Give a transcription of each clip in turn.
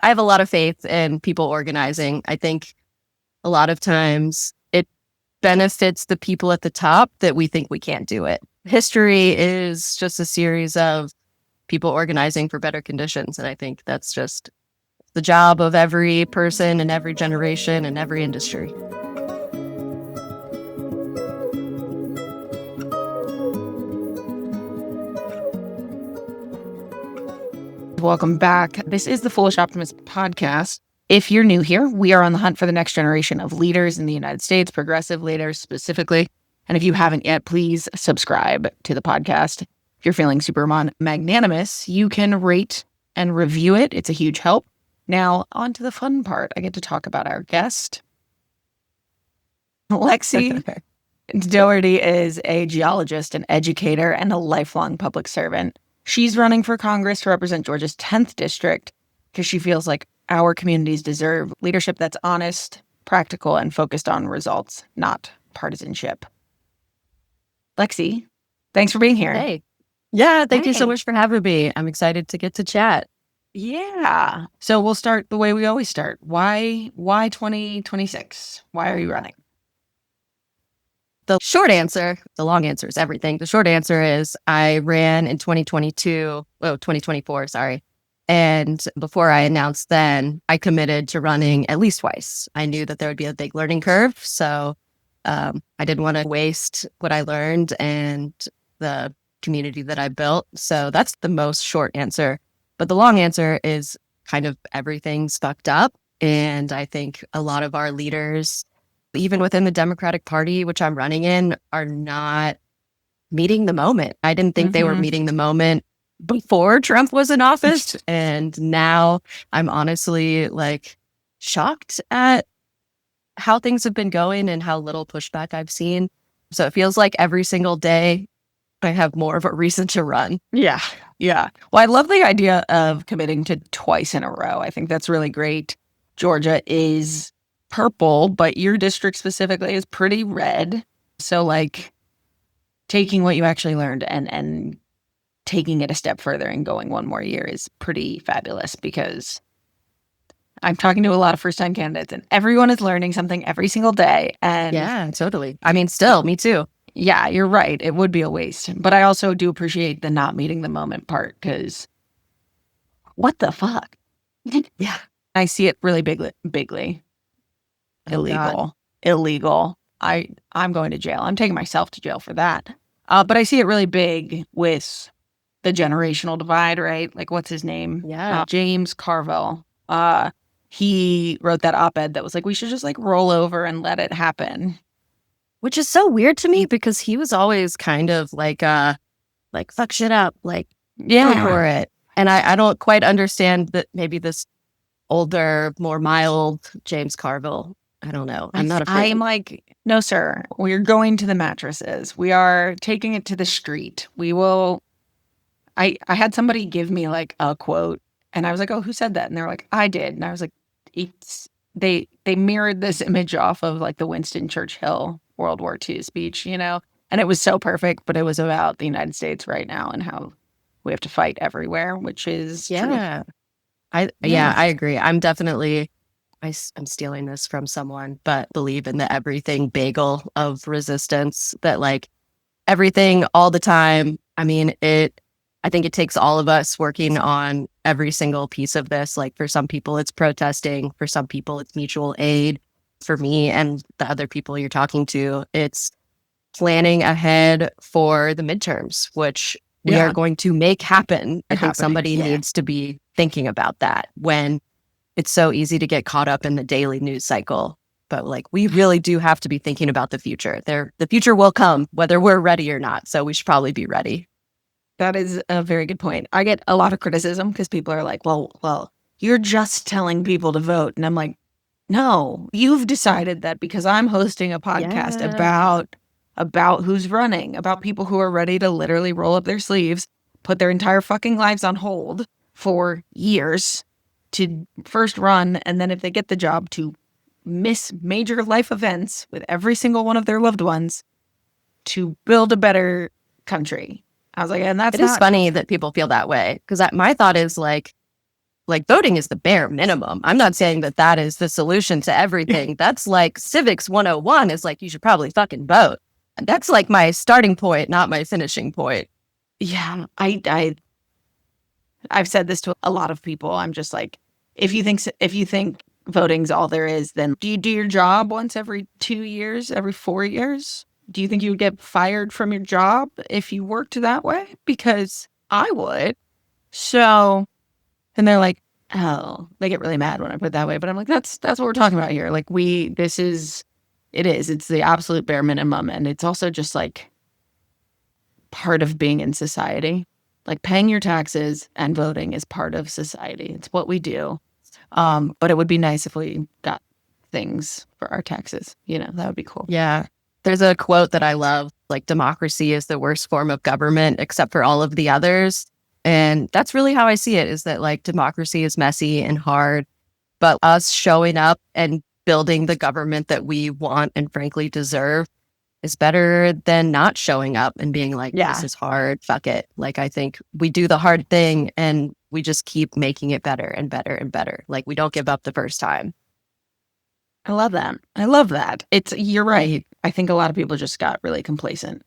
I have a lot of faith in people organizing. I think a lot of times it benefits the people at the top that we think we can't do it. History is just a series of people organizing for better conditions. And I think that's just the job of every person in every generation and every industry. Welcome back. This is the Foolish Optimist podcast. If you're new here, we are on the hunt for the next generation of leaders in the United States, progressive leaders specifically. And if you haven't yet, please subscribe to the podcast. If you're feeling super magnanimous, you can rate and review it. It's a huge help. Now, on to the fun part. I get to talk about our guest. Lexy Doherty is a geologist, an educator, and a lifelong public servant. She's running for Congress to represent Georgia's 10th district because she feels like our communities deserve leadership that's honest, practical, and focused on results, not partisanship. Lexy, thanks for being here. Hey. Yeah, thank you so much for having me. I'm excited to get to chat. Yeah. So we'll start the way we always start. Why 2026? Why are you running? The short answer, the long answer is everything. The short answer is I ran in 2024, sorry. And before I announced then, I committed to running at least twice. I knew that there would be a big learning curve. So I didn't want to waste what I learned and the community that I built. So that's the most short answer. But the long answer is kind of everything's fucked up. And I think a lot of our leaders, even within the Democratic Party, which I'm running in, are not meeting the moment. I didn't think they were meeting the moment before Trump was in office. And now I'm honestly shocked at how things have been going and how little pushback I've seen. So it feels like every single day I have more of a reason to run. Yeah. Yeah. Well, I love the idea of committing to twice in a row. I think that's really great. Georgia is purple, but your district specifically is pretty red. So taking what you actually learned and taking it a step further and going one more year is pretty fabulous, because I'm talking to a lot of first-time candidates and everyone is learning something every single day. And yeah, totally. I mean, still, me too. Yeah, you're right. It would be a waste. But I also do appreciate the not meeting the moment part, because what the fuck? Yeah. I see it really bigly. Illegal. I'm going to jail. I'm taking myself to jail for that. But I see it really big with the generational divide, right? What's his name? Yeah. James Carville. He wrote that op-ed that was we should just roll over and let it happen. Which is so weird to me, because he was always kind of fuck shit up, go for it. And I don't quite understand that maybe this older, more mild James Carville. I don't know. I'm not a fan. I'm no, sir. We're going to the mattresses. We are taking it to the street. We will. I had somebody give me a quote, and I was like, oh, who said that? And they're like, I did. And I was like, they mirrored this image off of the Winston Churchill World War II speech, and it was so perfect, but it was about the United States right now and how we have to fight everywhere, which is true. I agree. I'm definitely, I'm stealing this from someone, but believe in the everything bagel of resistance, that everything all the time. I mean, I think it takes all of us working on every single piece of this. For some people, it's protesting. For some people, it's mutual aid. For me and the other people you're talking to, it's planning ahead for the midterms, which we are going to make happen. I think somebody needs to be thinking about that when it's so easy to get caught up in the daily news cycle. But we really do have to be thinking about the future. The future will come whether we're ready or not. So we should probably be ready. That is a very good point. I get a lot of criticism because people are like, well, you're just telling people to vote. And I'm like, no, you've decided that because I'm hosting a podcast about who's running, about people who are ready to literally roll up their sleeves, put their entire fucking lives on hold for years to first run, and then if they get the job, to miss major life events with every single one of their loved ones to build a better country. I was like, and that's It is funny that people feel that way, because my thought is like voting is the bare minimum. I'm not saying that that is the solution to everything. That's like civics 101 is like, you should probably fucking vote. And that's like my starting point, not my finishing point. Yeah, I've said this to a lot of people. I'm just like, if you think voting's all there is, then do you do your job once every 2 years, every 4 years? Do you think you would get fired from your job if you worked that way? Because I would. So, and they're like, oh, they get really mad when I put it that way. But I'm like, that's what we're talking about here. Like it's the absolute bare minimum. And it's also just like part of being in society. Like paying your taxes and voting is part of society. It's what we do. But it would be nice if we got things for our taxes. That would be cool. Yeah. There's a quote that I love, like, democracy is the worst form of government except for all of the others. And that's really how I see it, is that like democracy is messy and hard, but us showing up and building the government that we want and frankly deserve is better than not showing up and being like, this is hard, fuck it. Like, I think we do the hard thing and we just keep making it better and better and better. Like, we don't give up the first time. I love that. You're right. I think a lot of people just got really complacent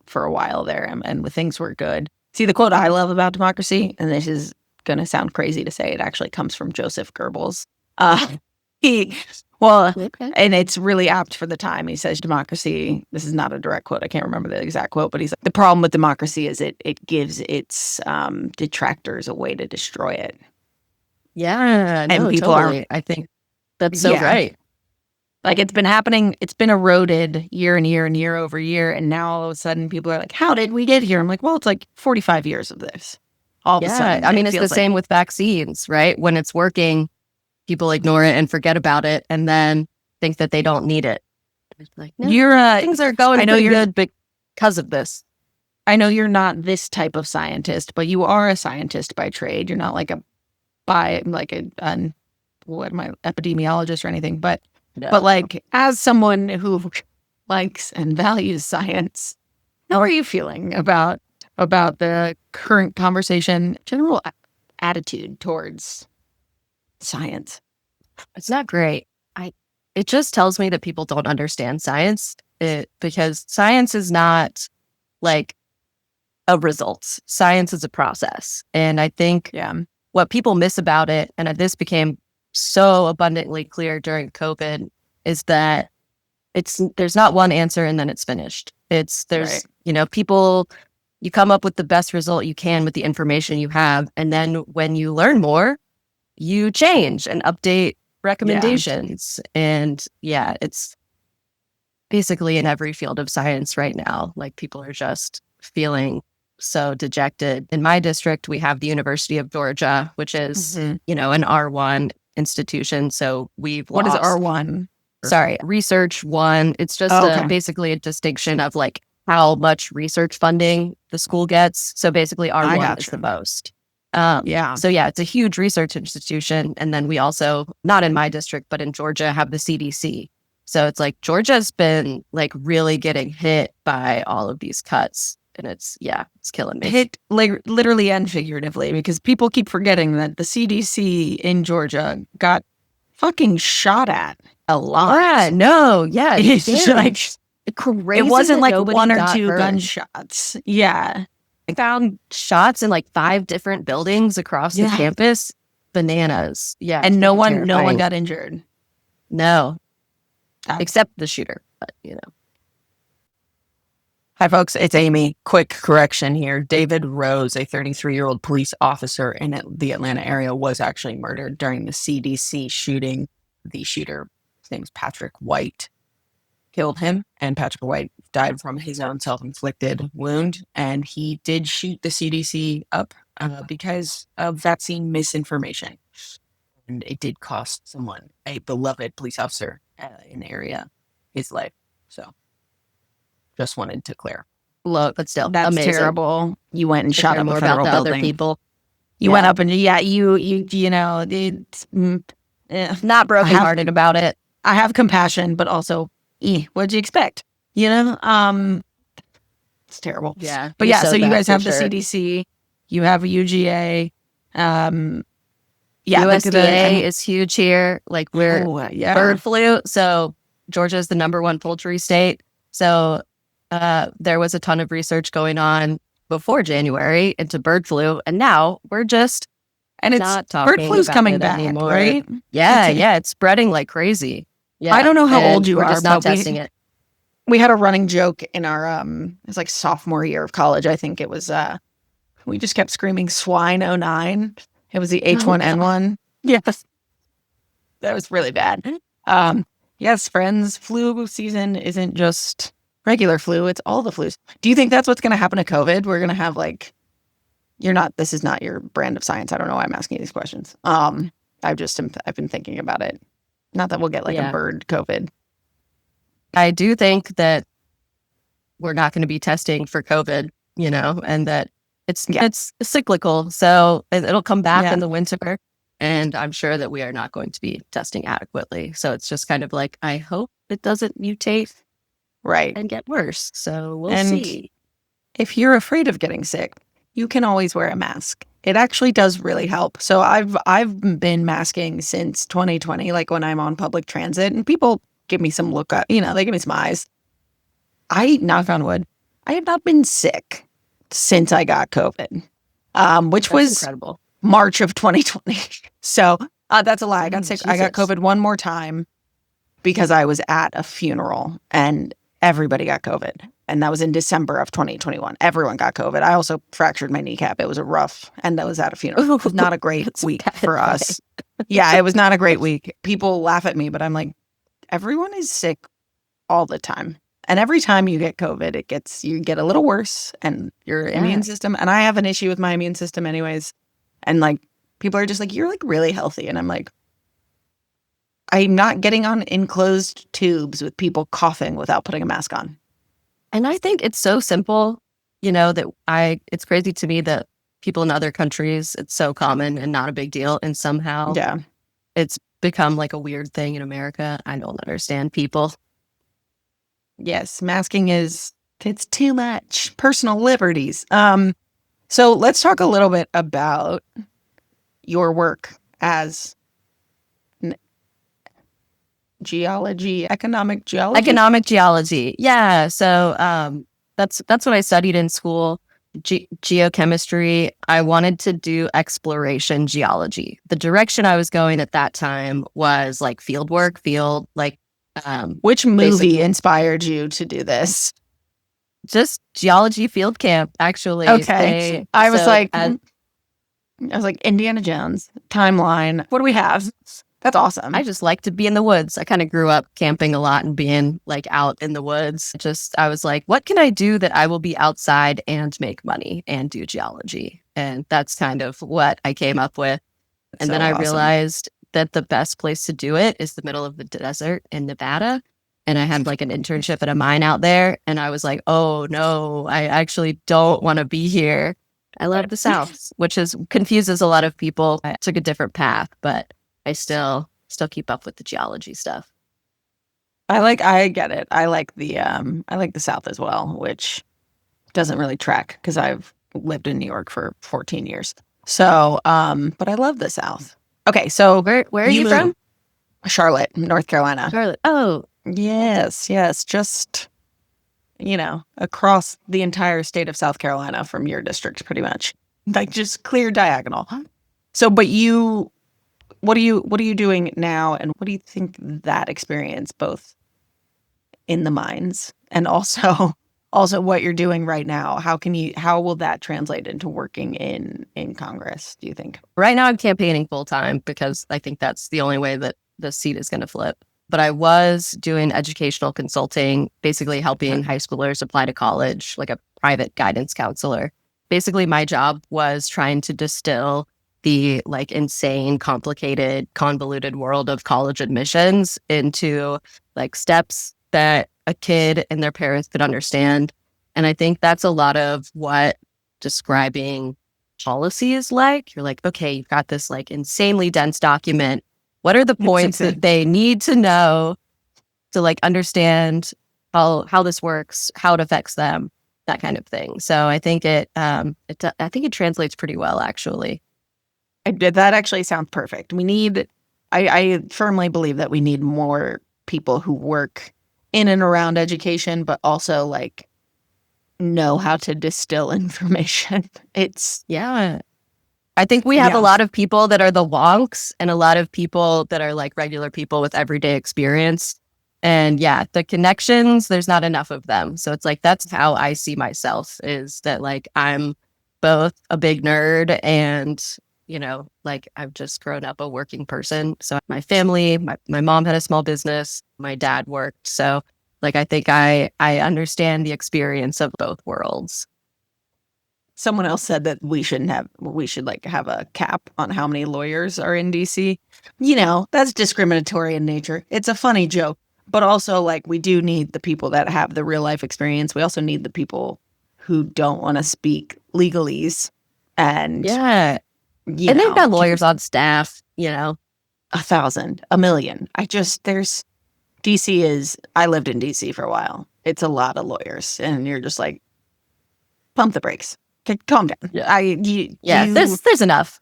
for a while there and when things were good. See, the quote I love about democracy, and this is going to sound crazy to say, it actually comes from Joseph Goebbels. And it's really apt for the time. He says democracy, this is not a direct quote, I can't remember the exact quote, but he's like, the problem with democracy is it gives its detractors a way to destroy it. Yeah, and people totally. I think that's so right. Like, it's been happening, it's been eroded year and year and year over year, and now all of a sudden people are like, how did we get here? I'm like, well, it's like 45 years of this. All of a sudden. I mean, it's the same with vaccines, right? When it's working, people ignore it and forget about it and then think that they don't need it. It's like, no, things are going good because of this. I know you're not this type of scientist, but you are a scientist by trade. You're not like an epidemiologist or anything, but like, as someone who likes and values science, how are you feeling about the current conversation, general attitude towards science? It's not great. It just tells me that people don't understand science, because science is not like a result. Science is a process. And I think what people miss about it, and this became so abundantly clear during COVID, is that there's not one answer and then it's finished. People, you come up with the best result you can with the information you have. And then when you learn more, you change and update recommendations. And it's basically in every field of science right now. Like, people are just feeling so dejected. In my district, we have the University of Georgia, which is, an R1 institution. So we've lost. What is R1? Sorry, research one. It's just basically a distinction of like how much research funding the school gets. So basically R1 is the most. So it's a huge research institution. And then we also, not in my district, but in Georgia, have the CDC. So it's like Georgia's been like really getting hit by all of these cuts. And it's killing me. Hit like literally and figuratively, because people keep forgetting that the CDC in Georgia got fucking shot at a lot. It's like crazy. It wasn't like one or two gunshots. Yeah. I found shots in like 5 different buildings across the campus. Bananas. Yeah. And no one got injured. No. Except the shooter, but Hi, folks. It's Amy. Quick correction here. David Rose, a 33-year-old police officer in the Atlanta area, was actually murdered during the CDC shooting. The shooter, his name is Patrick White, killed him, and Patrick White died from his own self-inflicted wound. And he did shoot the CDC up because of vaccine misinformation. And it did cost someone, a beloved police officer in the area, his life. So just wanted to clear. Look, but still, that's amazing. Terrible. You went and shot up a federal building. Other people. You went up and it's not brokenhearted about it. I have compassion, but also, what'd you expect? It's terrible. Yeah, but so you guys have the CDC, you have UGA. Yeah, USDA is huge here. Like we're bird flu. So Georgia is the #1 poultry state. So there was a ton of research going on before January into bird flu. And now we're just not talking bird flu's about coming it back, anymore. right? Yeah, it's spreading like crazy. Yeah. I don't know how old you we're are, just not but testing it. we had a running joke in our it was like sophomore year of college. I think it was we just kept screaming swine '09. It was the H1N1. Yes. That was really bad. Yes, friends, flu season isn't just regular flu, it's all the flus. Do you think that's what's going to happen to COVID? We're going to have like this is not your brand of science. I don't know why I'm asking you these questions. I've been thinking about it. Not that we'll get like a bird COVID. I do think that we're not going to be testing for COVID, and that it's cyclical. So it'll come back in the winter, and I'm sure that we are not going to be testing adequately. So it's just kind of like, I hope it doesn't mutate and get worse. So we'll see. If you're afraid of getting sick, you can always wear a mask. It actually does really help. So I've been masking since 2020, like when I'm on public transit, and people give me some look up, they give me some eyes. Knock on wood, I have not been sick since I got COVID, which was incredible. March of 2020. So that's a lie. I got sick. I got COVID one more time because I was at a funeral and everybody got COVID. And that was in December of 2021. Everyone got COVID. I also fractured my kneecap. It was and I was at a funeral. It was not a great week for us. Yeah, it was not a great week. People laugh at me, but I'm like, everyone is sick all the time. And every time you get COVID, you get a little worse, and your immune system. And I have an issue with my immune system anyways. And like, people are just like, you're like really healthy. And I'm like, I'm not getting on enclosed tubes with people coughing without putting a mask on. And I think it's so simple, that it's crazy to me that people in other countries, it's so common and not a big deal. And somehow it's become like a weird thing in America. I don't understand people. Yes, masking it's too much. Personal liberties. So let's talk a little bit about your work as economic geology. Economic geology. Yeah. So that's what I studied in school. Geochemistry. I wanted to do exploration geology. The direction I was going at that time was like field work, which movie inspired you to do this? Just geology field camp, actually. Okay. I was like Indiana Jones timeline. What do we have? That's awesome. I just like to be in the woods. I kind of grew up camping a lot and being like out in the woods. I was like, what can I do that I will be outside and make money and do geology? And that's kind of what I came up with. And then I realized that the best place to do it is the middle of the desert in Nevada. And I had like an internship at a mine out there. And I was like, oh no, I actually don't want to be here. I love the South, which confuses a lot of people. I took a different path, but I still keep up with the geology stuff. I get it. I like the South as well, which doesn't really track because I've lived in New York for 14 years. So, but I love the South. Okay, so where are you from? Charlotte, North Carolina. Charlotte. Oh, yes. Just, across the entire state of South Carolina from your district, pretty much. Like just clear diagonal. So, but what are you doing now, and what do you think that experience, both in the mines and also what you're doing right now, how will that translate into working in Congress, do you think? Right now I'm campaigning full time because I think that's the only way that the seat is going to flip. But I was doing educational consulting, basically helping high schoolers apply to college, like a private guidance counselor. Basically, my job was trying to distill the like insane, complicated, convoluted world of college admissions into like steps that a kid and their parents could understand. And I think that's a lot of what describing policy is like. You're like, okay, you've got this like insanely dense document. What are the points that they need to know to like understand how this works, how it affects them, that kind of thing. So I think it translates pretty well, actually. That actually sounds perfect. I firmly believe that we need more people who work in and around education, but also like know how to distill information. Yeah. I think we have a lot of people that are the wonks and a lot of people that are like regular people with everyday experience. And yeah, the connections, there's not enough of them. So it's like, that's how I see myself, is that like I'm both a big nerd and, like I've just grown up a working person. So my family, my mom had a small business, my dad worked. So like, I think I understand the experience of both worlds. Someone else said that we should like have a cap on how many lawyers are in DC. That's discriminatory in nature. It's a funny joke, but also like we do need the people that have the real life experience. We also need the people who don't want to speak legalese and and they've got lawyers on staff, 1,000, a million. I lived in DC for a while. It's a lot of lawyers and you're just like, pump the brakes. Calm down. There's enough.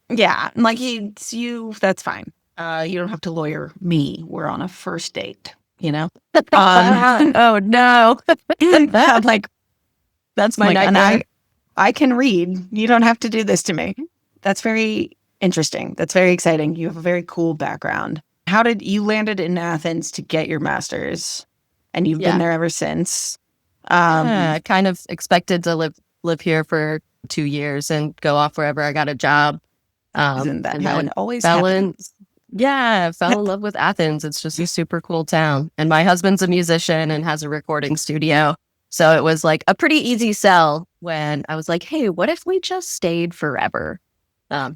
Yeah, like that's fine. You don't have to lawyer me. We're on a first date, Oh no. I'm like, that's my nightmare. And I can read. You don't have to do this to me. That's very interesting. That's very exciting. You have a very cool background. How did you landed in Athens to get your master's, and you've been there ever since? I kind of expected to live here for 2 years and go off wherever I got a job. Isn't that how it always happens? I fell in love with Athens. It's just a super cool town. And my husband's a musician and has a recording studio. So it was like a pretty easy sell when I was like, hey, what if we just stayed forever?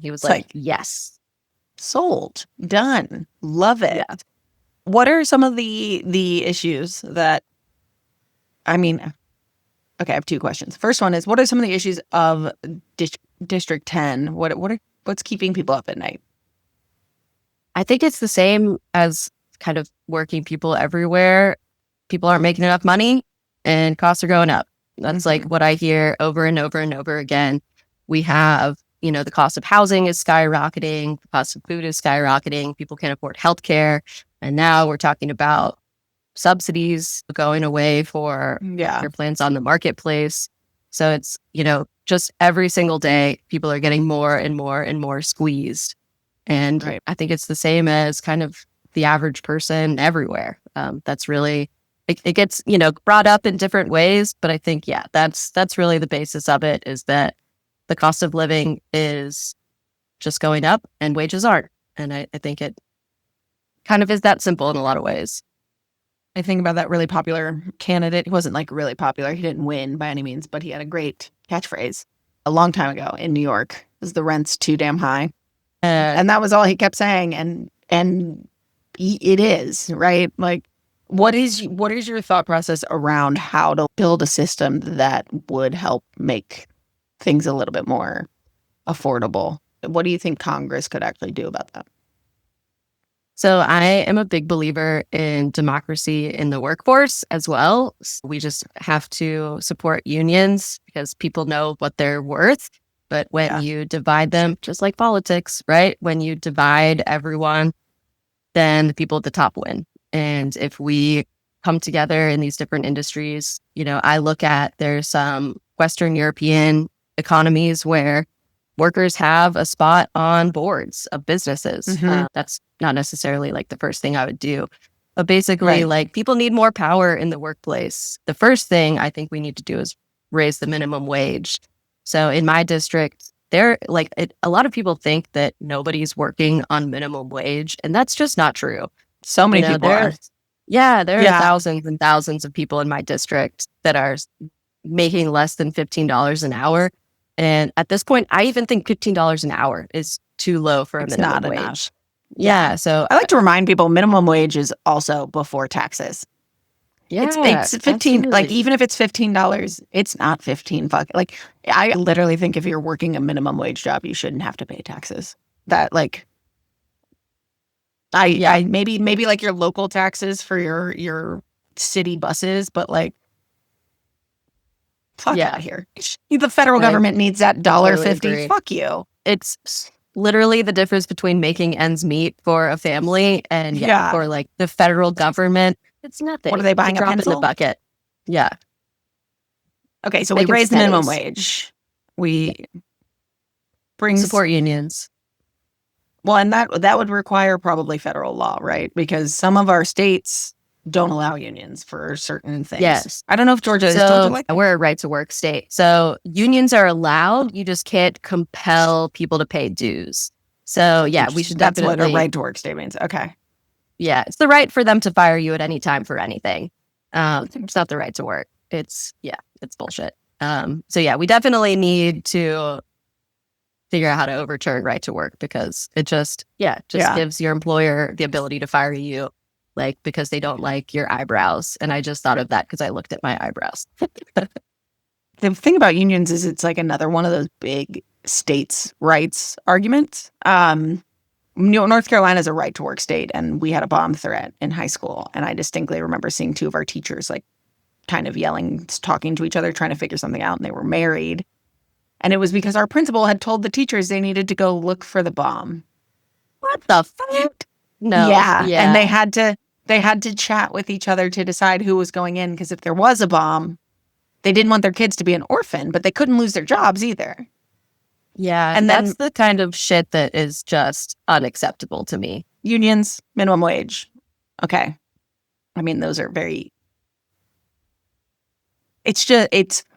He was like, yes. Sold. Done. Love it. Yeah. What are some of the issues that, okay, I have 2 questions. First one is, what are some of the issues of District 10? What's keeping people up at night? I think it's the same as kind of working people everywhere. People aren't making enough money and costs are going up. That's like what I hear over and over and over again. We have, the cost of housing is skyrocketing. The cost of food is skyrocketing. People can't afford healthcare. And now we're talking about subsidies going away for their plans on the marketplace. So it's, just every single day, people are getting more and more and more squeezed. And I think it's the same as kind of the average person everywhere. That's really, it gets, brought up in different ways. But I think, that's really the basis of it, is that the cost of living is just going up and wages aren't. And I think it kind of is that simple in a lot of ways. I think about that really popular candidate. He wasn't like really popular. He didn't win by any means, but he had a great catchphrase a long time ago in New York. Was the rent's too damn high? And that was all he kept saying. And it is, right? Like, what is your thought process around how to build a system that would help make things a little bit more affordable? What do you think Congress could actually do about that? So I am a big believer in democracy in the workforce as well. We just have to support unions because people know what they're worth. But when you divide them, just like politics, right? When you divide everyone, then the people at the top win. And if we come together in these different industries, I look at, there's some Western European economies where workers have a spot on boards of businesses. That's not necessarily like the first thing I would do. But basically, like, people need more power in the workplace. The first thing I think we need to do is raise the minimum wage. So in my district, a lot of people think that nobody's working on minimum wage, and that's just not true. So many people are. Yeah, there are thousands and thousands of people in my district that are making less than $15 an hour. And at this point, I even think $15 an hour is too low for a minimum wage. Enough. Yeah. So I like to remind people minimum wage is also before taxes. Yeah, it's 15. Absolutely. Like, even if it's $15, it's not 15. Like, I literally think if you're working a minimum wage job, you shouldn't have to pay taxes. That, like, I maybe like your local taxes for your city buses, but like, fuck out of here. The federal government needs that $1.50. Fuck you. It's literally the difference between making ends meet for a family and Yeah. for like the federal government. It's nothing. What are they buying, It's a drop in pencil? the bucket. Yeah. Okay, so Like we it's raised the minimum pennies. wage. We brings Support unions. well, and that would require probably federal law, right? Because some of our states don't allow unions for certain things. Yes. I don't know if Georgia is Georgia So like that? we're a right to work state. So unions are allowed. You just can't compel people to pay dues. So yeah, we should That's definitely. what a right to work state means. Okay. Yeah, it's the right for them to fire you at any time for anything. It's not the right to work. It's bullshit. So yeah, we definitely need to figure out how to overturn right to work because it just gives your employer the ability to fire you, like because they don't like your eyebrows. And I just thought of that because I looked at my eyebrows. The thing about unions is it's like another one of those big states' rights arguments. North Carolina is a right to work state, and we had a bomb threat in high school. And I distinctly remember seeing two of our teachers like kind of yelling, talking to each other, trying to figure something out. And they were married. And it was because our principal had told the teachers they needed to go look for the bomb. What the fuck? No. Yeah. And they had to chat with each other to decide who was going in, because if there was a bomb, they didn't want their kids to be an orphan, but they couldn't lose their jobs either. Yeah. And that's the kind of shit that is just unacceptable to me. Unions, minimum wage. Okay. I mean, those are very...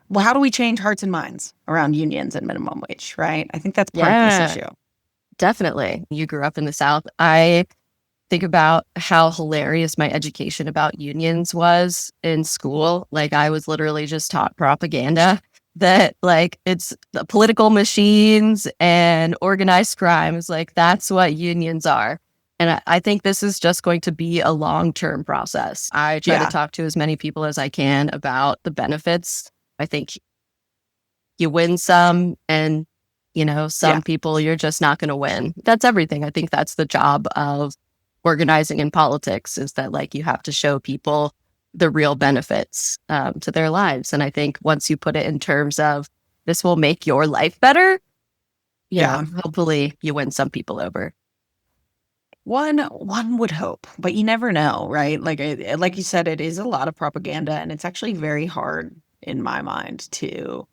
well, how do we change hearts and minds around unions and minimum wage, right? I think that's part of this issue. Definitely. You grew up in the South. I think about how hilarious my education about unions was in school. Like I was literally just taught propaganda that like it's the political machines and organized crimes. Like that's what unions are. And I think this is just going to be a long-term process. I try to talk to as many people as I can about the benefits. I think you win some and, some people you're just not going to win. That's everything. I think that's the job of organizing in politics is that like you have to show people the real benefits to their lives. And I think once you put it in terms of this will make your life better, hopefully you win some people over. One would hope, but you never know, right? Like you said, it is a lot of propaganda, and it's actually very hard in my mind to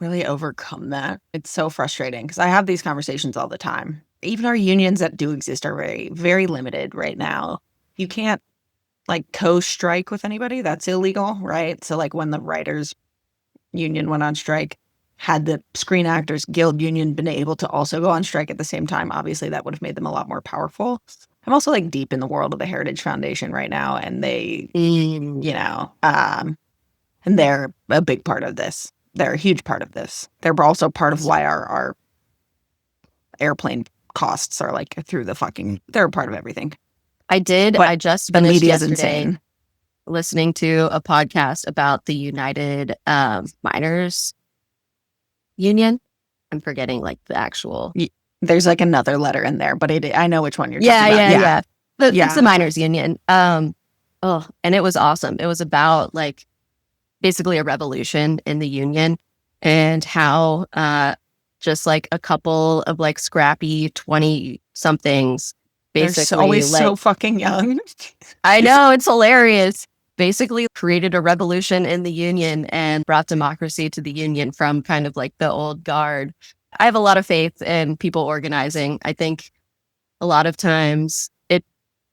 really overcome that. It's so frustrating because I have these conversations all the time. Even our unions that do exist are very, very limited right now. You can't like co-strike with anybody. That's illegal, right? So like when the writers union went on strike, had the Screen Actors Guild union been able to also go on strike at the same time, obviously that would have made them a lot more powerful. I'm also like deep in the world of the Heritage Foundation right now, and they, and they're a big part of this. They're a huge part of this. They're also part of why our airplane costs are like through the fucking, they're a part of everything. I just finished yesterday listening to a podcast about the United Miners Union. I'm forgetting like the actual. There's like another letter in there, but I know which one you're talking about. It's the Miners Union. And it was awesome. It was about like basically a revolution in the union and how just like a couple of like scrappy 20-somethings basically they're always so fucking young. I know, it's hilarious. Basically created a revolution in the union and brought democracy to the union from kind of like the old guard. I have a lot of faith in people organizing. I think a lot of times it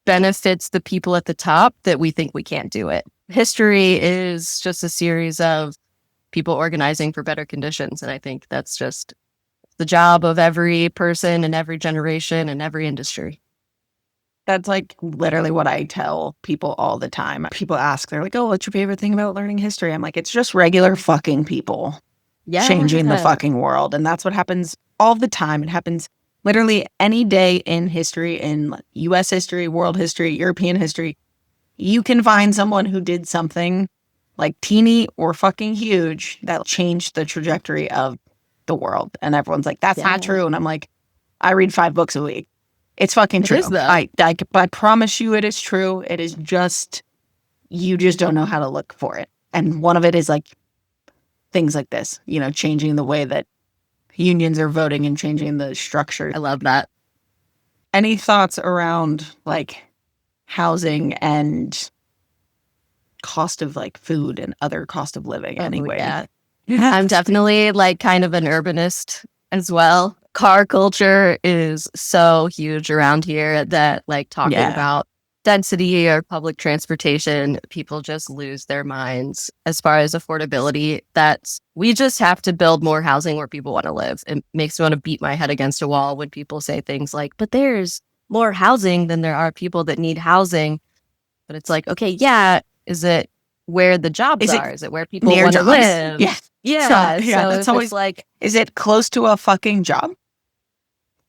benefits the people at the top that we think we can't do it. History is just a series of people organizing for better conditions. And I think that's just the job of every person in every generation and every industry. That's like literally what I tell people all the time. People ask, they're like, oh, what's your favorite thing about learning history? I'm like, it's just regular fucking people changing the fucking world. And that's what happens all the time. It happens literally any day in history, in US history, world history, European history. You can find someone who did something like teeny or fucking huge that changed the trajectory of the world. And everyone's like, that's not true. And I'm like, I read 5 books a week. It's fucking true. It is, though. I promise you it is true. It is just, you just don't know how to look for it. And one of it is like things like this, changing the way that unions are voting and changing the structure. I love that. Any thoughts around like housing and cost of like food and other cost of living anyway? Yeah. I'm definitely like kind of an urbanist as well. Car culture is so huge around here that like talking about density or public transportation, people just lose their minds. As far as affordability, we just have to build more housing where people want to live. It makes me want to beat my head against a wall when people say things like, but there's more housing than there are people that need housing. But it's like, okay, yeah, is it where the jobs are? Is it where people want to live? Yeah. Yeah. So that's always like, is it close to a fucking job?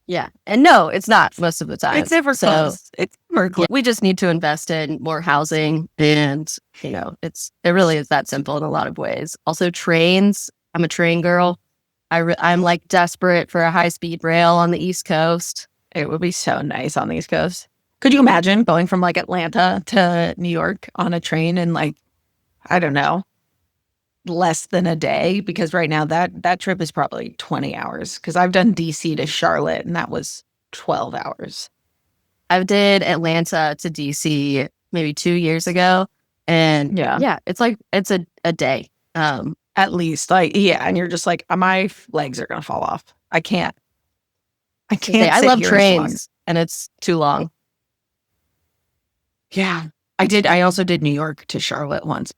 Yeah. And no, it's not most of the time. It's never close. It's never close. We just need to invest in more housing. And, it really is that simple in a lot of ways. Also, trains. I'm a train girl. I'm like desperate for a high-speed rail on the East Coast. It would be so nice on the East Coast. Could you imagine going from like Atlanta to New York on a train in like, I don't know, less than a day? Because right now that trip is probably 20 hours because I've done DC to Charlotte and that was 12 hours. I did Atlanta to DC maybe 2 years ago. And it's like, it's a day. At least and you're just like, my legs are going to fall off. I can't. I love trains and it's too long. Yeah. I also did New York to Charlotte once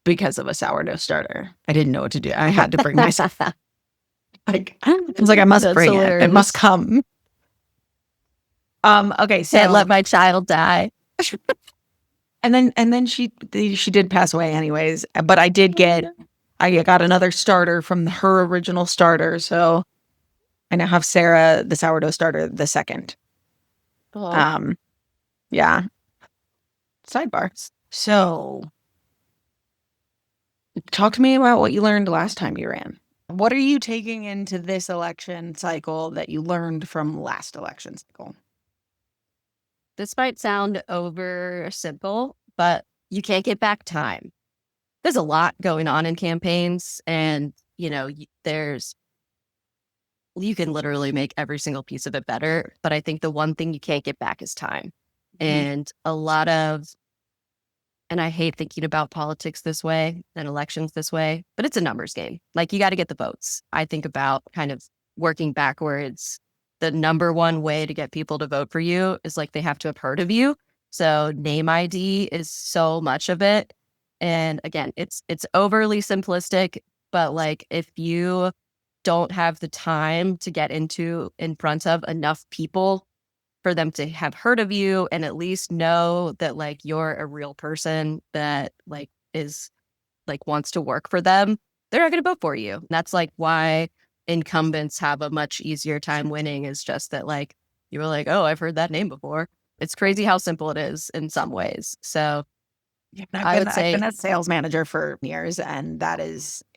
because of a sourdough starter. I didn't know what to do. I had to bring myself. I was like, I must bring it. It must come. Okay. So can't let my child die. And then she did pass away anyways. But I got another starter from her original starter. So I now have Sarah, the sourdough starter, the second. Oh. Yeah. Sidebar. So talk to me about what you learned last time you ran. What are you taking into this election cycle that you learned from last election cycle? This might sound over simple, but you can't get back time. There's a lot going on in campaigns and, you can literally make every single piece of it better. But I think the one thing you can't get back is time. And and I hate thinking about politics this way and elections this way, but it's a numbers game. Like you got to get the votes. I think about kind of working backwards. The number one way to get people to vote for you is like they have to have heard of you. So name ID is so much of it. And again, it's overly simplistic, but like if you don't have the time to get in front of enough people for them to have heard of you and at least know that like you're a real person that like is like wants to work for them, they're not going to vote for you. And that's like why incumbents have a much easier time winning, is just that like you were like, oh, I've heard that name before. It's crazy how simple it is in some ways. So I've been a sales manager for years, and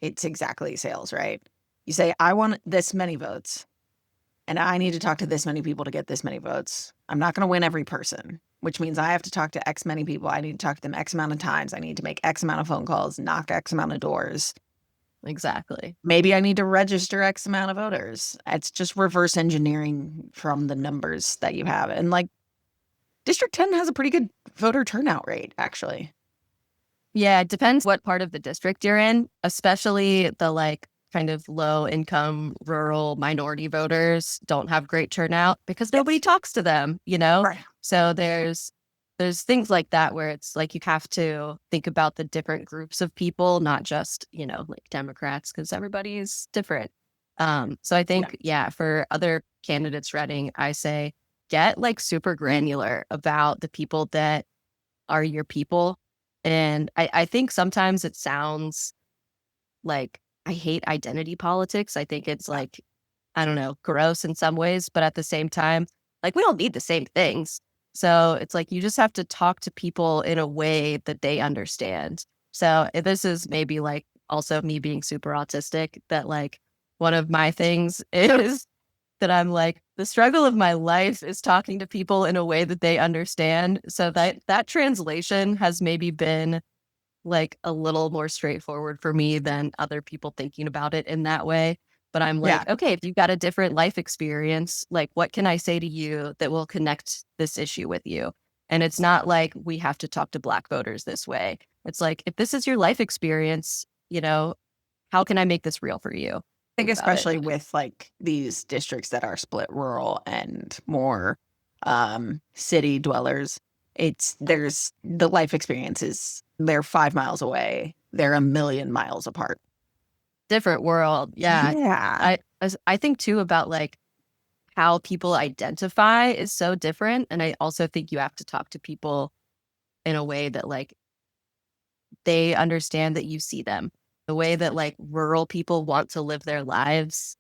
it's exactly sales, right? You say, I want this many votes, and I need to talk to this many people to get this many votes. I'm not going to win every person, which means I have to talk to X many people. I need to talk to them X amount of times. I need to make X amount of phone calls, knock X amount of doors. Exactly. Maybe I need to register X amount of voters. It's just reverse engineering from the numbers that you have. And like District 10 has a pretty good voter turnout rate, actually. Yeah, it depends what part of the district you're in, especially the like kind of low income rural minority voters don't have great turnout because nobody talks to them, Right. So there's things like that where it's like you have to think about the different groups of people, not just, like Democrats, because everybody's different. So I think, for other candidates running, I say get like super granular about the people that are your people. And I think sometimes it sounds like I hate identity politics. I think it's like, I don't know, gross in some ways, but at the same time, like we all need the same things. So it's like you just have to talk to people in a way that they understand. So this is maybe like also me being super autistic, that like one of my things is that I'm like, the struggle of my life is talking to people in a way that they understand. So that translation has maybe been like a little more straightforward for me than other people thinking about it in that way. But I'm like, Yeah. okay, if you've got a different life experience, like what can I say to you that will connect this issue with you? And it's not like we have to talk to Black voters this way. It's like, if this is your life experience, how can I make this real for you? I think Think about it. especially with like these districts that are split rural and more city dwellers, there's the life experiences. They're 5 miles away. They're a million miles apart. Different world. Yeah. Yeah. I think too about like how people identify is so different. And I also think you have to talk to people in a way that like they understand that you see them. The way that like rural people want to live their lives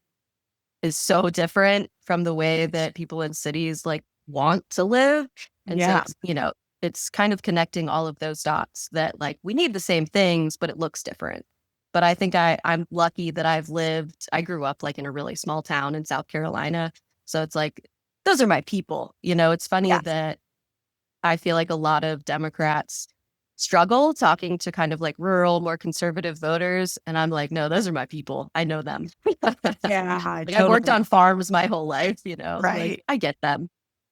is so different from the way that people in cities like want to live. And so Yeah. it's kind of connecting all of those dots that like we need the same things, but it looks different. But I think I'm lucky that I grew up like in a really small town in South Carolina. So it's like, those are my people. It's funny Yeah. that I feel like a lot of Democrats struggle talking to kind of like rural, more conservative voters. And I'm like, no, those are my people. I know them. Yeah. Like, I've worked on farms my whole life, Right. like I get them.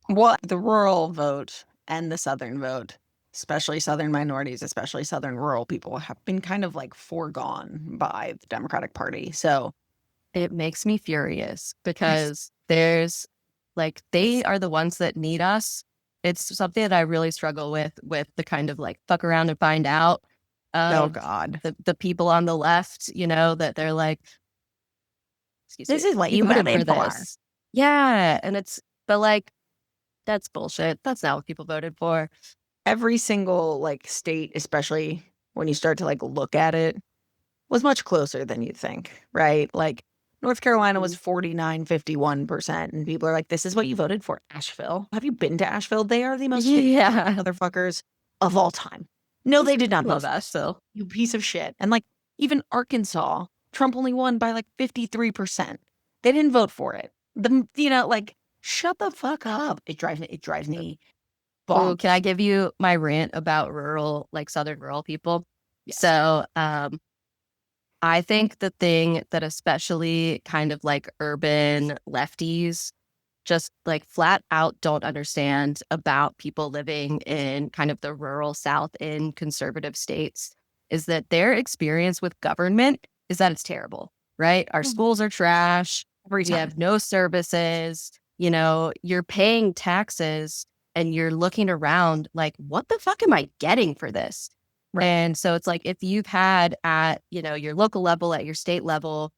Well, the rural vote and the Southern vote, especially Southern minorities, especially Southern rural people, have been kind of like foregone by the Democratic Party. So It makes me furious because there's like, they are the ones that need us. It's something that I really struggle with the kind of like fuck around and find out oh of God, the people on the left, that they're like, excuse this me, is what you you voted voted for for. this. Yeah. But like, that's bullshit. That's not what people voted for. Every single like state, especially when you start to like look at it, was much closer than you'd think, right? Like North Carolina was 49.51%, and people are like, this is what you voted for. Asheville. Have you been to Asheville? They are the most Yeah. motherfuckers of all time. No, they did not Love vote. Asheville. You piece of shit. And like even Arkansas, Trump only won by like 53%. They didn't vote for it. Like shut the fuck up. It drives me Ooh, bonkers. can I give you my rant about rural, like Southern rural people? Yes. So, I think the thing that especially kind of like urban lefties just like flat out don't understand about people living in kind of the rural South in conservative states is that their experience with government is that it's terrible, right? Our schools are trash. Every We time. have no services. You're paying taxes and you're looking around like, what the fuck am I getting for this? Right. And so it's like if you've had at, your local level, at your state level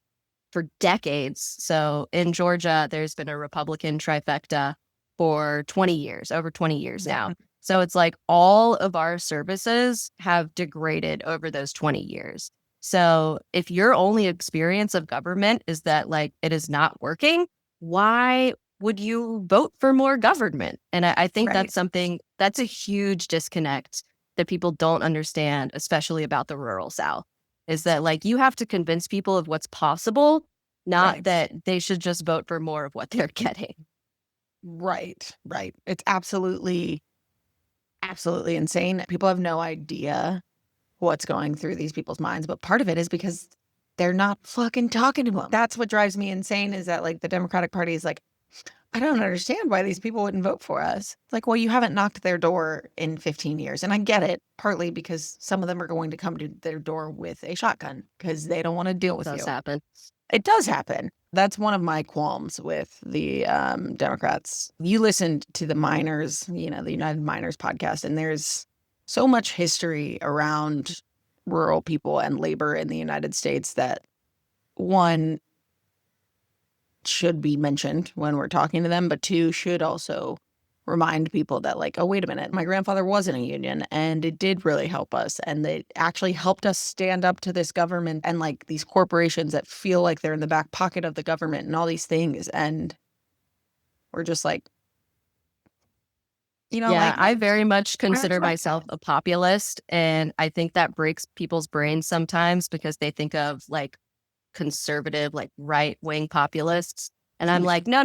for decades. So in Georgia, there's been a Republican trifecta for 20 years, over 20 years now. So it's like all of our services have degraded over those 20 years. So if your only experience of government is that like it is not working, why would you vote for more government? And I think Right. that's a huge disconnect that people don't understand, especially about the rural South, is that like you have to convince people of what's possible, not Right. that they should just vote for more of what they're getting. Right. It's absolutely insane. People have no idea what's going through these people's minds, but part of it is because they're not fucking talking to them. That's what drives me insane is that like the Democratic Party is like, I don't understand why these people wouldn't vote for us. It's like, well, you haven't knocked their door in 15 years. And I get it, partly because some of them are going to come to their door with a shotgun because they don't want to deal with It does you. happen. It does happen. That's one of my qualms with the Democrats. You listened to the Miners, the United Miners podcast, and there's so much history around rural people and labor in the United States that one should be mentioned when we're talking to them, but two should also remind people that like, oh, wait a minute, my grandfather was in a union and it did really help us. And it actually helped us stand up to this government and like these corporations that feel like they're in the back pocket of the government and all these things. And we're just like, Yeah, I very much consider myself a populist. And I think that breaks people's brains sometimes because they think of like conservative, like right-wing populists. And I'm like, no.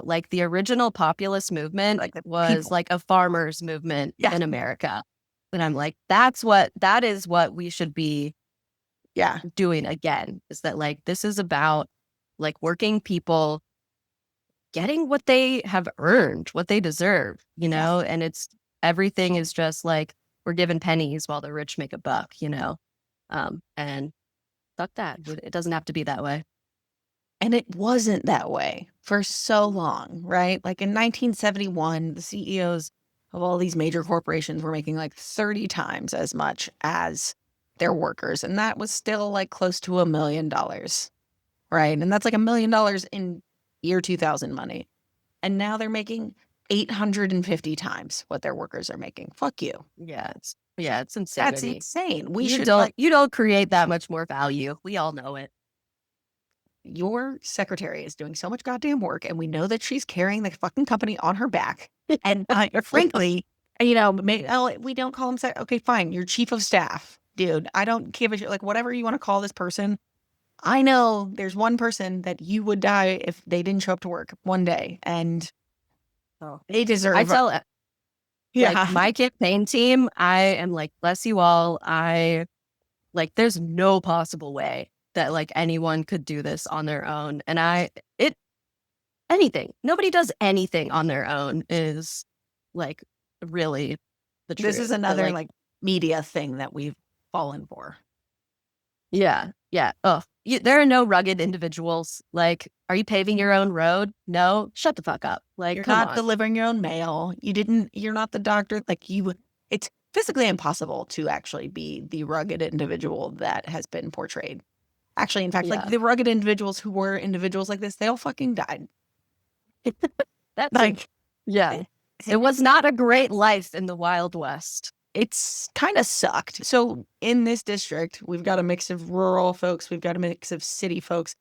Like the original populist movement was like a farmers movement in America. And I'm like, that is what we should be doing again, is that like, this is about like working people getting what they have earned, what they deserve, you know? And everything is just like, we're given pennies while the rich make a buck, you know? And fuck that. It doesn't have to be that way. And it wasn't that way for so long, right? Like in 1971, the CEOs of all these major corporations were making like 30 times as much as their workers. And that was still like close to $1 million, right? And that's like $1 million in year 2000 money. And now they're making 850 times what their workers are making. Fuck you. Yeah, it's insanity. That's insane. You don't create that much more value. We all know it. Your secretary is doing so much goddamn work, and we know that she's carrying the fucking company on her back. And frankly, you know, we don't call him. Okay, fine. You're chief of staff, dude. I don't give a shit. Like, whatever you want to call this person. I know there's one person that you would die if they didn't show up to work one day, and they deserve. I tell like my campaign team, I am like, bless you all. There's no possible way that like anyone could do this on their own. And nobody does anything on their own is like really the truth. This is another like media thing that we've fallen for. Yeah. Yeah. Oh, there are no rugged individuals. Like, are you paving your own road? No, shut the fuck up. Like, you're come not on. delivering your own mail. You're not the doctor. Like it's physically impossible to actually be the rugged individual that has been portrayed. Actually, in fact, like the rugged individuals who were individuals like this, they all fucking died. That's like, yeah. It was not a great life in the Wild West. It's kind of sucked. So in this district, we've got a mix of rural folks. We've got a mix of city folks.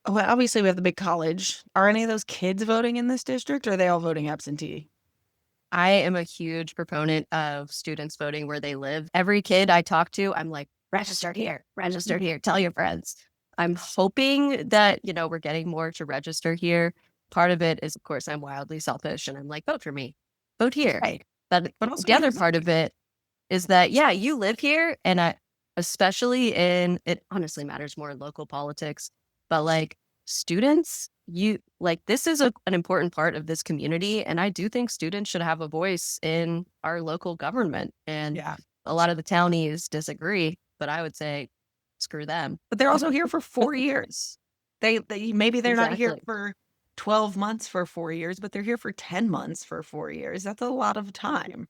Well, obviously, we have the big college. Are any of those kids voting in this district, or are they all voting absentee? I am a huge proponent of students voting where they live. Every kid I talk to, I'm like, registered here, tell your friends. I'm hoping that, you know, we're getting more to register here. Part of it is, of course, I'm wildly selfish and I'm like, vote for me, vote here. Right. But also the other part of it is that, yeah, you live here. And especially it honestly matters more in local politics, but like students, this is an important part of this community. And I do think students should have a voice in our local government. And a lot of the townies disagree, but I would say screw them. But they're also here for 4 years. Maybe they're not here for 12 months for 4 years, but they're here for 10 months for 4 years. That's a lot of time.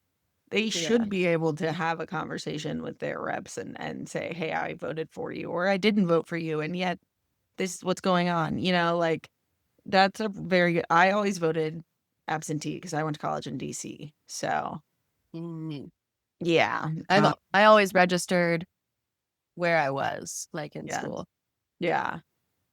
They should be able to have a conversation with their reps and say, hey, I voted for you, or I didn't vote for you, and yet this is what's going on. You know, like that's a very good. I always voted absentee because I went to college in DC. So yeah. I always registered where I was, like in school. Yeah.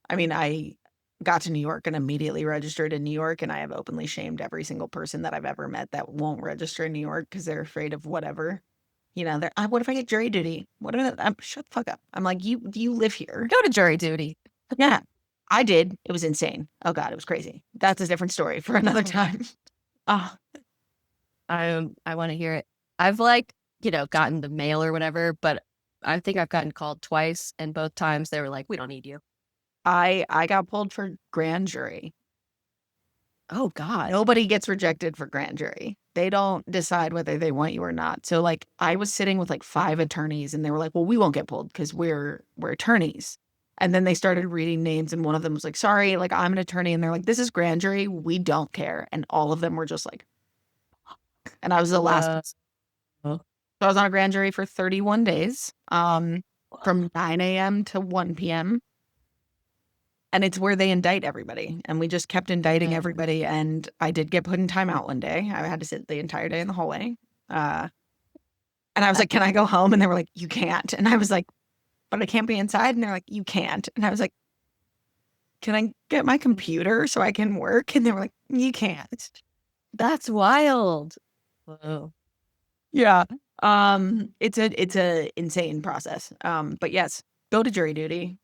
I mean, I got to New York and immediately registered in New York, and I have openly shamed every single person that I've ever met that won't register in New York because they're afraid of whatever. You know, what if I get jury duty? Shut the fuck up. I'm like, you live here. Go to jury duty. Yeah, I did. It was insane. Oh God, it was crazy. That's a different story for another time. I want to hear it. I've gotten the mail or whatever, but I think I've gotten called twice, and both times they were like, we don't need you. I got pulled for grand jury. Oh God. Nobody gets rejected for grand jury. They don't decide whether they want you or not. So like I was sitting with like 5 attorneys, and they were like, well, we won't get pulled because we're attorneys. And then they started reading names, and one of them was like, sorry, like I'm an attorney. And they're like, this is grand jury. We don't care. And all of them were just like, and I was the last. So I was on a grand jury for 31 days, from 9 a.m. to 1 p.m. And it's where they indict everybody. And we just kept indicting everybody. And I did get put in timeout one day. I had to sit the entire day in the hallway. And I was like, can I go home? And they were like, you can't. And I was like, but I can't be inside. And they're like, you can't. And I was like, can I get my computer so I can work? And they were like, you can't. That's wild. Whoa. Yeah. It's a insane process. But yes, go to jury duty,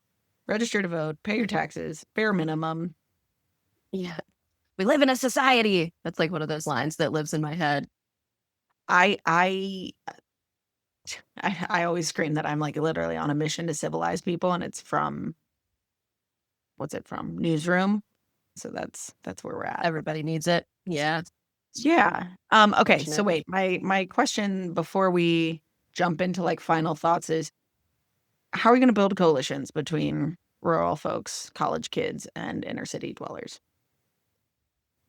register to vote, pay your taxes, bare minimum. Yeah. We live in a society. That's like one of those lines that lives in my head. I always scream that I'm like literally on a mission to civilize people, and it's from what's it from? Newsroom. So that's where we're at. Everybody needs it. Yeah. Yeah. Okay. So Fortunately. wait, my question before we jump into like final thoughts is, how are we going to build coalitions between rural folks, college kids, and inner city dwellers?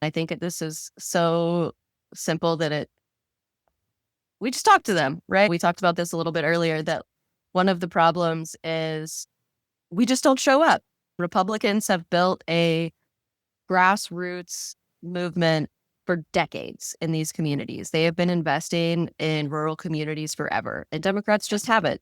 I think this is so simple that we just talk to them, right? We talked about this a little bit earlier, that one of the problems is we just don't show up. Republicans have built a grassroots movement for decades in these communities. They have been investing in rural communities forever, and Democrats just haven't.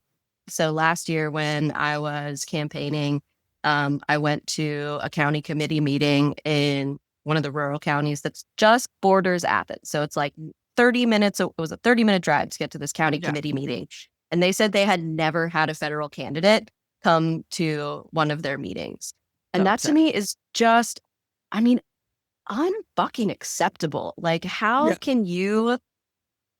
So last year when I was campaigning, I went to a county committee meeting in one of the rural counties that's just borders Athens. So it's like 30 minutes. It was a 30-minute drive to get to this county committee meeting. And they said they had never had a federal candidate come to one of their meetings. And that to me is just, I mean, unfucking acceptable. Like, how can you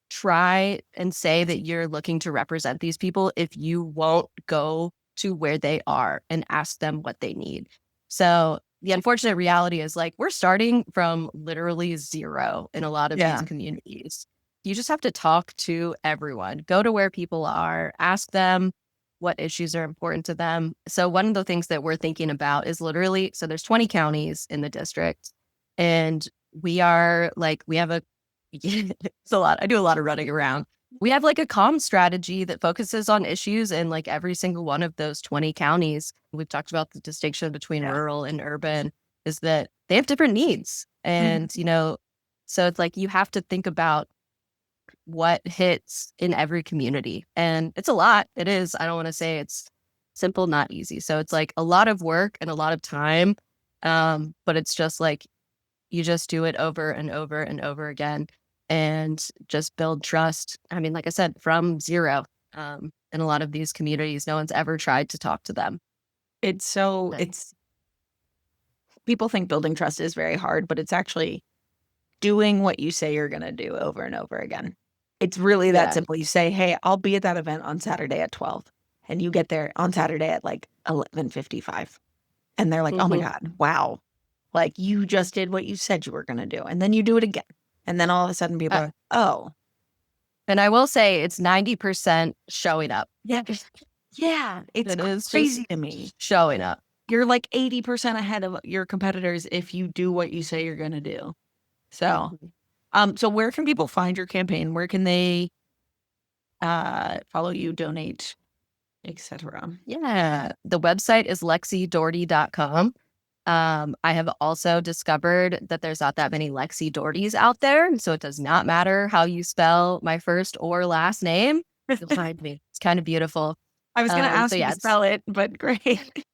try and say that you're looking to represent these people if you won't go to where they are and ask them what they need? So the unfortunate reality is, like, we're starting from literally zero in a lot of these communities. You just have to talk to everyone, go to where people are, ask them what issues are important to them. So one of the things that we're thinking about is literally, so there's 20 counties in the district, and we have a, it's a lot. I do a lot of running around. We have like a comm strategy that focuses on issues in like every single one of those 20 counties. We've talked about the distinction between rural and urban, is that they have different needs. And, so it's like you have to think about what hits in every community. And it's a lot. It is. I don't want to say it's simple, not easy. So it's like a lot of work and a lot of time. But it's just like, you just do it over and over and over again and just build trust. I mean, like I said, from zero. In a lot of these communities, no one's ever tried to talk to them. People think building trust is very hard, but it's actually doing what you say you're going to do over and over again. It's really that simple. You say, hey, I'll be at that event on Saturday at 12. And you get there on Saturday at like 11:55. And they're like, oh my God, wow. Like, you just did what you said you were going to do. And then you do it again. And then all of a sudden people are, oh. And I will say it's 90% showing up. Yeah. It's crazy to me. Showing up. You're like 80% ahead of your competitors if you do what you say you're going to do. So, so where can people find your campaign? Where can they follow you, donate, etc.? Yeah. The website is LexyDoherty.com. I have also discovered that there's not that many Lexy Dohertys out there. So it does not matter how you spell my first or last name. You'll find me. It's kind of beautiful. I was going to ask you to spell it, but great.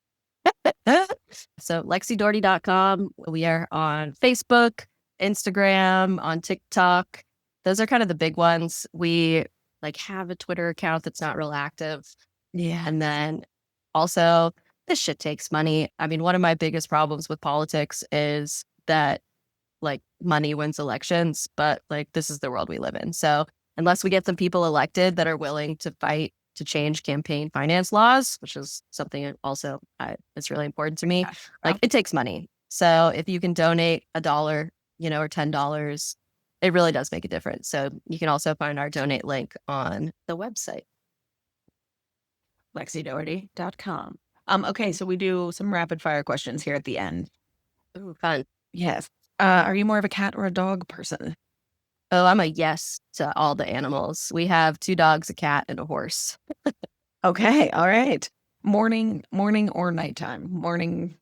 So LexyDoherty.com. We are on Facebook, Instagram, on TikTok. Those are kind of the big ones. We like have a Twitter account that's not real active. Yeah. And then also, this shit takes money. I mean, one of my biggest problems with politics is that like money wins elections, but like this is the world we live in. So unless we get some people elected that are willing to fight to change campaign finance laws, which is something also it's really important to me, like it takes money. So if you can donate $1, or $10, it really does make a difference. So you can also find our donate link on the website. LexyDoherty.com. Okay, so we do some rapid fire questions here at the end. Ooh, fun. Yes. Are you more of a cat or a dog person? Oh, I'm a yes to all the animals. We have 2 dogs, a cat, and a horse. Okay, all right. Morning or nighttime? Morning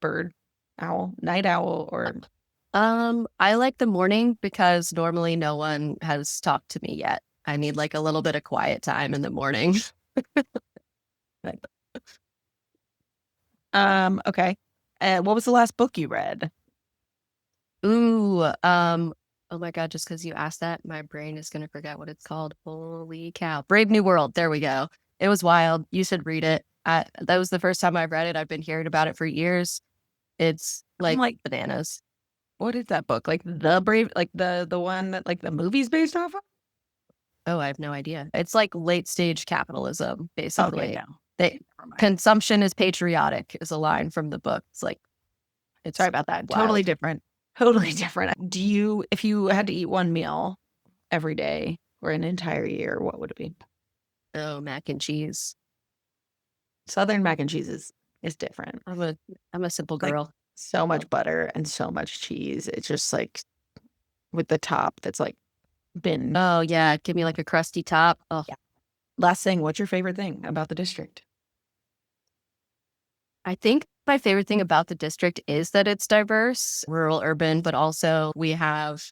bird, owl, night owl, or? I like the morning because normally no one has talked to me yet. I need like a little bit of quiet time in the morning. Okay. What was the last book you read? Ooh, oh my God, just because you asked that, my brain is going to forget what it's called. Holy cow. Brave New World. There we go. It was wild. You should read it. That was the first time I've read it. I've been hearing about it for years. It's like bananas. What is that book? Like the Brave, like the one that like the movie's based off of? Oh, I have no idea. It's like late stage capitalism, basically. Okay, no. Consumption is patriotic is a line from the book. It's like, it's Sorry about that. wild. Totally different. Totally different. If you had to eat one meal every day or an entire year, what would it be? Oh, mac and cheese. Southern mac and cheese is different. I'm a simple Like, girl. so much butter and so much cheese. It's just like with the top that's like been. Oh yeah, give me like a crusty top. Oh, Yeah. Last thing, what's your favorite thing about the district? I think my favorite thing about the district is that it's diverse, rural, urban, but also we have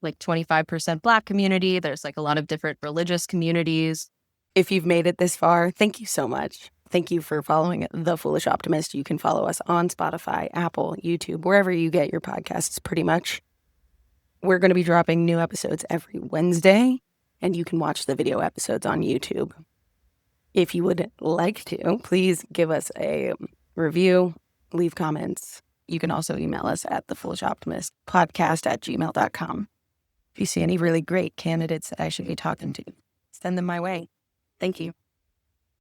like 25% Black community. There's like a lot of different religious communities. If you've made it this far, thank you so much. Thank you for following The Foolish Optimist. You can follow us on Spotify, Apple, YouTube, wherever you get your podcasts, pretty much. We're going to be dropping new episodes every Wednesday, and you can watch the video episodes on YouTube. If you would like to, please give us a review, leave comments. You can also email us at thefoolishoptimistpodcast@gmail.com. If you see any really great candidates that I should be talking to, send them my way. Thank you.